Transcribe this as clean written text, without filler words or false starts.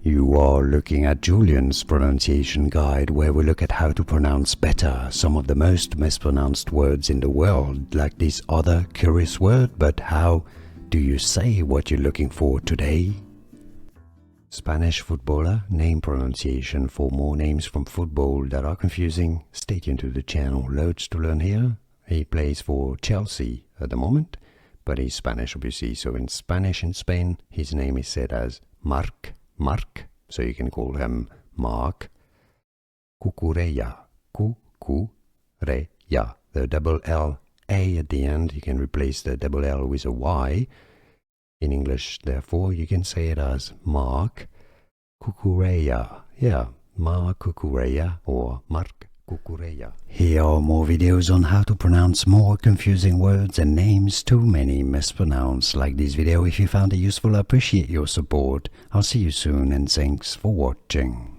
You are looking at Julian's pronunciation guide, where we look at how to pronounce better some of the most mispronounced words in the world, like this other curious word. But how do you say what you're looking for today? Spanish footballer name pronunciation. For more names from football that are confusing, stay tuned to the channel. Loads to learn here. He plays for Chelsea at the moment, but he's Spanish obviously, so in Spanish in Spain his name is said as Marc, so you can call him Marc Cucurella, Cucurella. The double L A at the end, you can replace the double L with a Y. In English, therefore, you can say it as Marc Cucurella. Yeah, Marc Cucurella or Marc Cucurella. Here are more videos on how to pronounce more confusing words and names too many mispronounced. Like this video if you found it useful. I appreciate your support. I'll see you soon and thanks for watching.